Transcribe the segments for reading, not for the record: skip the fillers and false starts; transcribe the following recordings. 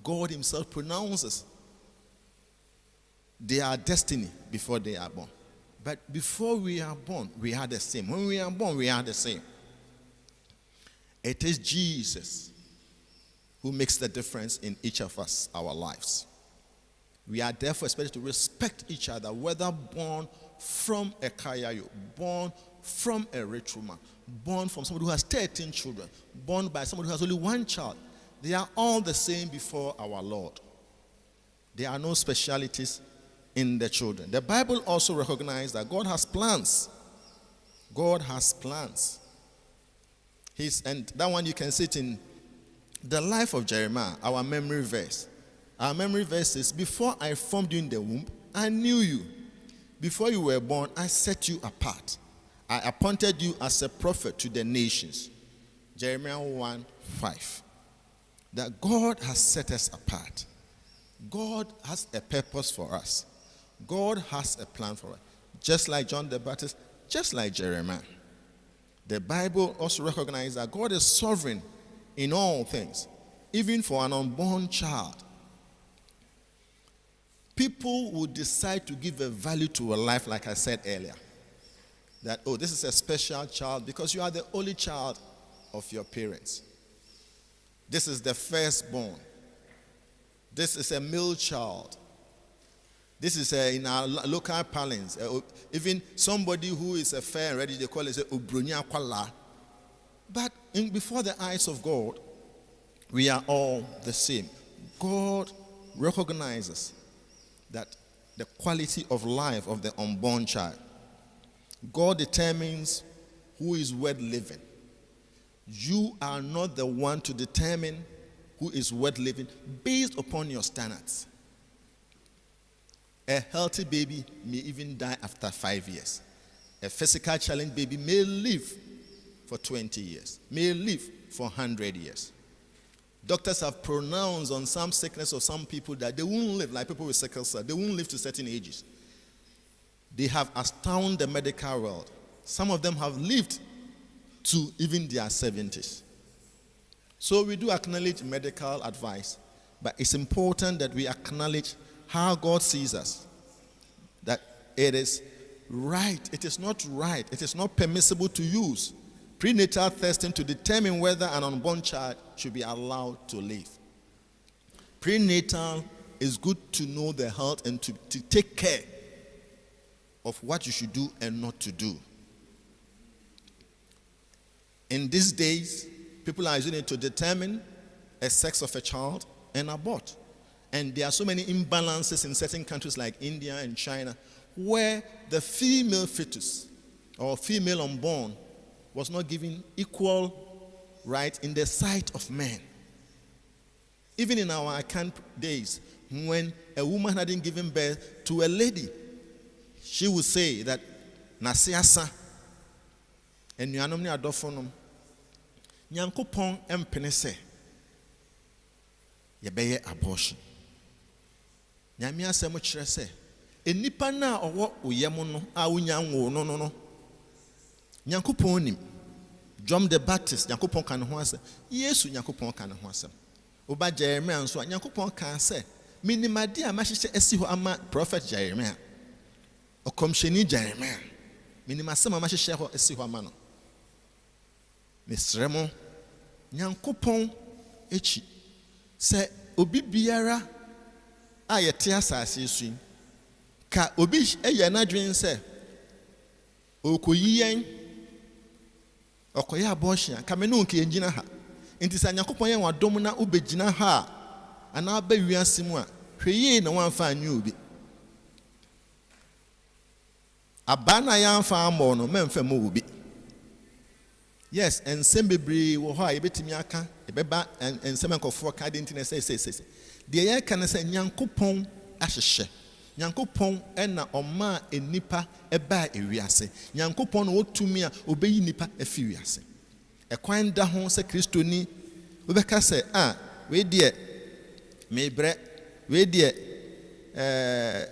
God himself pronounces their destiny before they are born. But before we are born, we are the same. When we are born, we are the same. It is Jesus who makes the difference in each of us, our lives. We are therefore expected to respect each other, whether born from a Kayayo, born from a rich woman, born from somebody who has 13 children, born by somebody who has only one child. They are all the same before our Lord. There are no specialities in the children. The Bible also recognizes that God has plans. God has plans. And that one you can see it in the life of Jeremiah, our memory verse. Our memory verse is, before I formed you in the womb, I knew you. Before you were born, I set you apart. I appointed you as a prophet to the nations. Jeremiah 1:5. That God has set us apart. God has a purpose for us. God has a plan for us. Just like John the Baptist, just like Jeremiah. The Bible also recognizes that God is sovereign in all things, even for an unborn child. People will decide to give a value to a life, like I said earlier. That, oh, this is a special child because you are the only child of your parents. This is the firstborn. This is a male child. This is in our local parlance. Even somebody who is a fair and ready, they call it a ubrunya kwala. But before the eyes of God, we are all the same. God recognizes that the quality of life of the unborn child. God determines who is worth living. You are not the one to determine who is worth living based upon your standards. A healthy baby may even die after 5 years. A physical challenged baby may live for 20 years, may live for 100 years. Doctors have pronounced on some sickness of some people that they won't live, like people with sickle cell, they won't live to certain ages. They have astounded the medical world. Some of them have lived to even their 70s. So we do acknowledge medical advice, but it's important that we acknowledge how God sees us. That it is right, it is not right, it is not permissible to use prenatal testing to determine whether an unborn child should be allowed to live. Prenatal is good to know the health and to take care of what you should do and not to do. In these days, people are using it to determine a sex of a child and abort. And there are so many imbalances in certain countries like India and China where the female fetus or female unborn was not given equal right in the sight of men. Even in our camp days, when a woman hadn't given birth to a lady, she would say that nasiasa and nuanom ni adofonum nyankopon empene se yebeye abortion. Nyame asem kire se enipa na owo oyem no a wonya nwo no nyankopon nim. John the Baptist nyankopon kan ho asem, Yesu nyankopon kan ho asem. Oba Jeremiah nso nyankopon kan se minimade a mahyehyɛ asi ho ama prophet Jeremiah. Okomhyeni Jeremiah minimasɛm a mahyehyɛ ho asi ho ama no. Mesrɛ mo nyankopon echi sɛ obi biara a yɛte asase su ka obi ɛyɛ n'adwen sɛ okoyi yɛn okoyɛ abortion ka me no nke engina ha nti sɛ nyankopɔn yɛn wadom na ubegyina ha ana ba wiase mu a hweye na wanfa anyu obi aba na yɛamfa amɔ no memfa mo obi. Yes, and bebree wo ho a yebetimi aka ebeba ensem nkofo ka de ntine sɛ de yɛ ka ne sɛ nyankopɔn ahyehyɛ nyankopɔn ɛna ɔma enipa ɛba ewiase nyankopɔn no wotumi a obeyi nipa afi wiase ɛkwan da ho sɛ kristoni wobɛka sɛ we de mebrɛ we de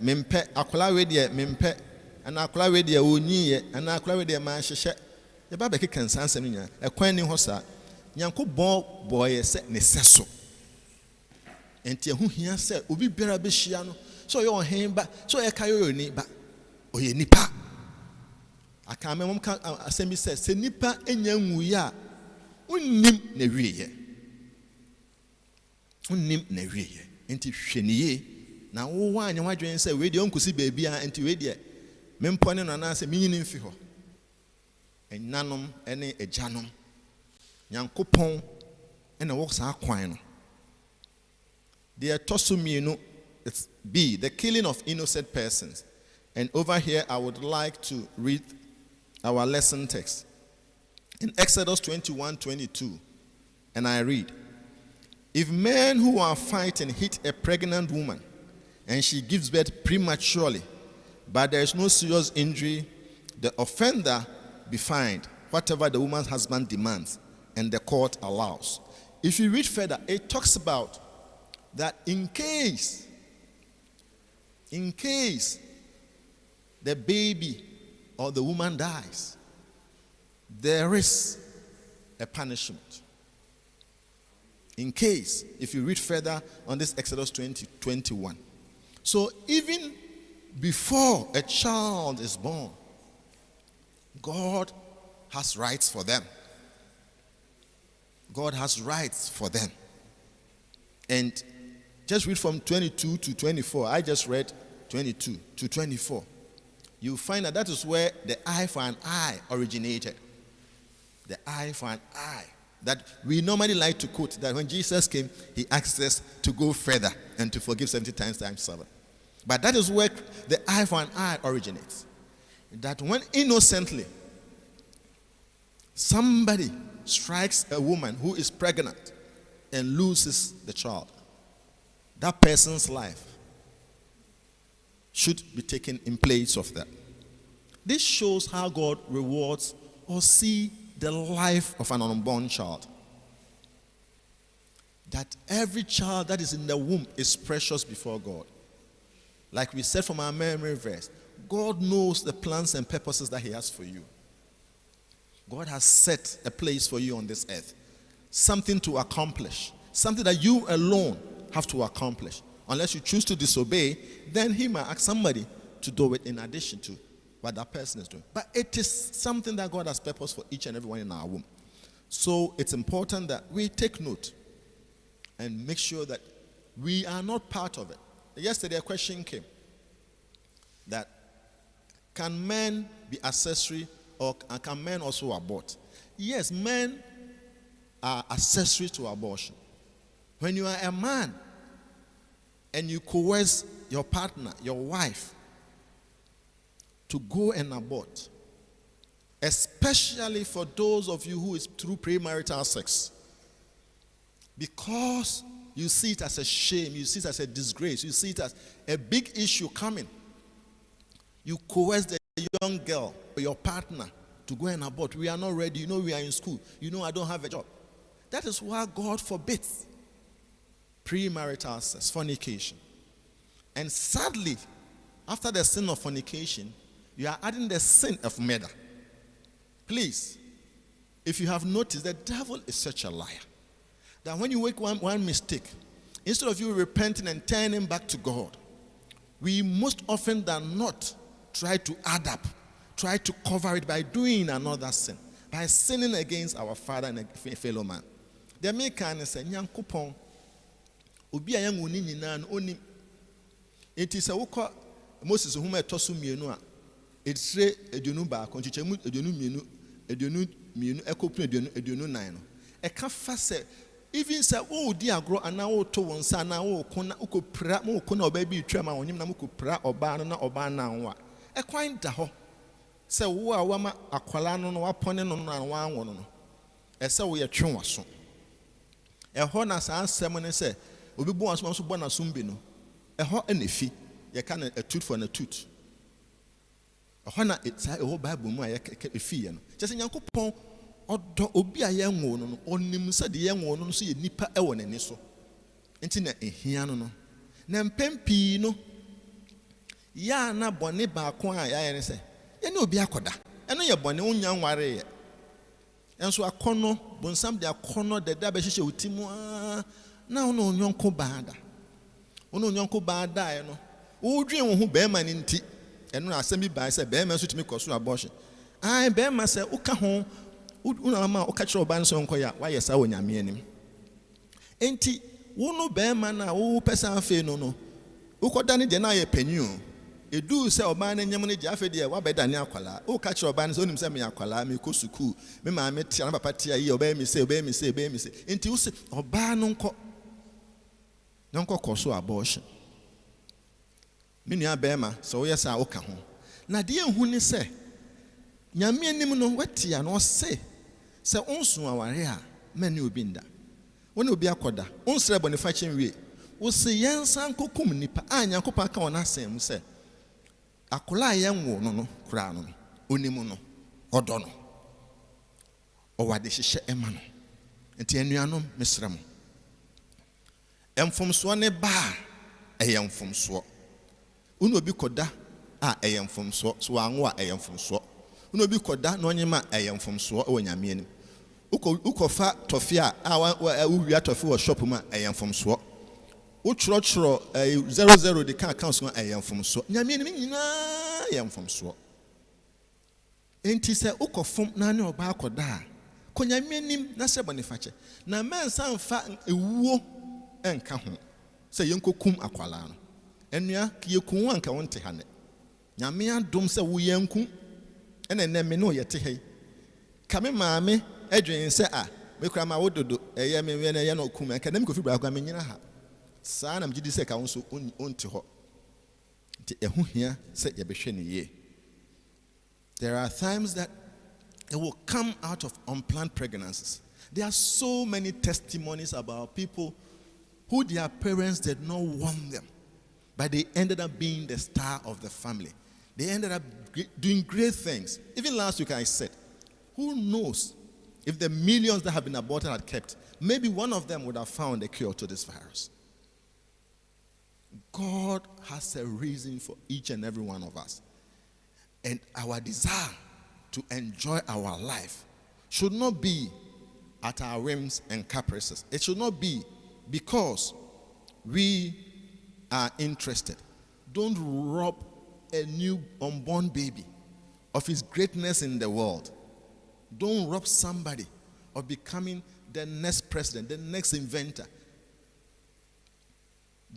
mempɛ akola we de mempɛ ana akola we de onyiye ana akola we de ma hyehyɛ yɛba bɛkeka nsansɛm no nyinaa ɛkwan ni hɔ saa nyankopɔn bɔɔyɛ sɛ ne sɛ so enti ehu hia se obi biara be hia no so ye ohen ba so ye kayo yo ni ba oye nipa aka me mom ka asemi se nipa enya nwuye a unnim na wieye enti hweniye na wo anya wadwen se we de onkusi baabi a enti we de mempone no na se minyini mfi ho ennanom ene ejanom nyankopon ene wo sa kwan no the tosumienu it's B, the killing of innocent persons. And over here I would like to read our lesson text in Exodus 21:22, and I read, if men who are fighting hit a pregnant woman and she gives birth prematurely, but there is no serious injury, the offender be fined whatever the woman's husband demands and the court allows. If you read further, it talks about that in case the baby or the woman dies, there is a punishment. In case, if you read further on this Exodus 20:21. So even before a child is born, God has rights for them. God has rights for them. And just read from 22 to 24. I just read 22 to 24. You find that is where the eye for an eye originated. The eye for an eye. That we normally like to quote that when Jesus came, he asked us to go further and to forgive 70 times 7. But that is where the eye for an eye originates. That when innocently somebody strikes a woman who is pregnant and loses the child, that person's life should be taken in place of that. This shows how God rewards or see the life of an unborn child. That every child that is in the womb is precious before God. Like we said from our memory verse, God knows the plans and purposes that he has for you. God has set a place for you on this earth. Something to accomplish. Something that you alone have to accomplish. Unless you choose to disobey, then he might ask somebody to do it in addition to what that person is doing. But it is something that God has purpose for each and everyone in our womb. So it's important that we take note and make sure that we are not part of it. Yesterday a question came that can men be accessory or can men also abort? Yes, men are accessory to abortion. When you are a man and you coerce your partner, your wife, to go and abort, especially for those of you who is through premarital sex, because you see it as a shame, you see it as a disgrace, you see it as a big issue coming, you coerce the young girl or your partner to go and abort. We are not ready, you know we are in school, you know I don't have a job. That is why God forbids premarital sex, fornication. And sadly, after the sin of fornication, you are adding the sin of murder. Please, if you have noticed, the devil is such a liar that when you make one mistake, instead of you repenting and turning back to God, we most often than not try to add up, try to cover it by doing another sin, by sinning against our father and a fellow man. The American say, "Nyankopon, obi a yang oni nyina no oni." It is a woko Moses whom a tosu mienu a etire eduonu ba konchichemu eduonu mienu ekopun eduonu nan no. E ka fa se even say wo di agro ana wo to wonsa na wo kona ukopra mo kona oba bi twam a wonyim na mo kopra oba no na oba na anwa. E kwan da ho se wo a wama akwala no no wapone no no anwa anwo no. E se wo ye twe waso. E ho na sa ansem ne se obi bo waso so bo na sumbi no. Eho enefi ye can a tooth for a tooth. Ehona it's a whole Bible mu a efi ye no. Just Nyankopon odo obi a ye nwo no onim se de ye nwo no so ye nipa e wo nani so. Enti na ehia no no. Na mpempi no ya na bone ba ko a ya ye se ye na obi akoda. Eno ye bone unya nware ye. Enso akono bonsam de akono de da be hihye utimu a na ono nyonko baada. Ono nyonko ba die no. Wo dwen wo ho bema ni nti. Eno asem bi ba say bema so timi koso abortion. Ai bema say uka ho una ma uka kire oba nso nko ya wa yesa wo nyame anim. Enti wo no bema na wo pesa afi no. Ukoda ne de na ye panyu. Edu say oba na nyam ne gya afi de wa beda ne akwala. Uka kire oba nso onim say me akwala me ko suku. Me ma me tia na papa tia yi oba mi say. Enti wo say oba no nko koso abortion. Minua bema so yes a oka ho na de ehu ni se nyame anim no watia no se onso aware a mani obi nda woni obi akoda onsre bonifa chenwie wo se yensan kokum nipa anya kopa ka wona asem se akola yenwo no kura no onimu no odo no owade hihye ema no enti anuanom mesrem emfomso ne ba eyemfomso uno obi koda a eyemfomso so anwo a eyemfomso uno obi koda na onyema eyemfomso o nyame anim ukofa tofia a uwia tofi wo shop ma eyemfomso wo chro 00 de kan account no eyemfomso nyame anim nyina eyemfomso enti se ukofom na ne oba koda a ko nyame anim na se bonifache na mensa mfa ewuo enka ho se yenkokum akwala no enua kiyekun anka wonte hane nyame adom se wo yanku ene me no yete hei kame maame adwen se a me kura ma wododo eye me we na ye no kum anka na me kofi bra kwa me nyina ha saa na mgidi se ka wonso onte ho nti ehu hia se ye behwe ne ye. There are times that it will come out of unplanned pregnancies. There are so many testimonies about people who their parents did not want them, but they ended up being the star of the family. They ended up doing great things. Even last week I said, who knows if the millions that have been aborted had kept, maybe one of them would have found a cure to this virus. God has a reason for each and every one of us. And our desire to enjoy our life should not be at our whims and caprices. It should not be because we are interested. Don't rob a new unborn baby of his greatness in the world. Don't rob somebody of becoming the next president, the next inventor,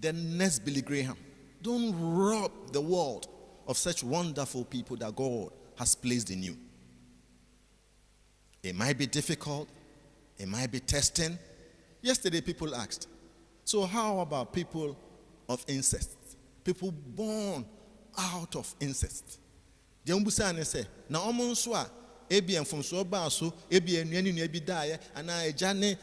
the next Billy Graham. Don't rob the world of such wonderful people that God has placed in you. It might be difficult. It might be testing. Yesterday people asked, so how about people of incest? People born out of incest. The Umbusa say, na omo nso a ebi enfomso ba so ebi enuanu ebi dae ana ejane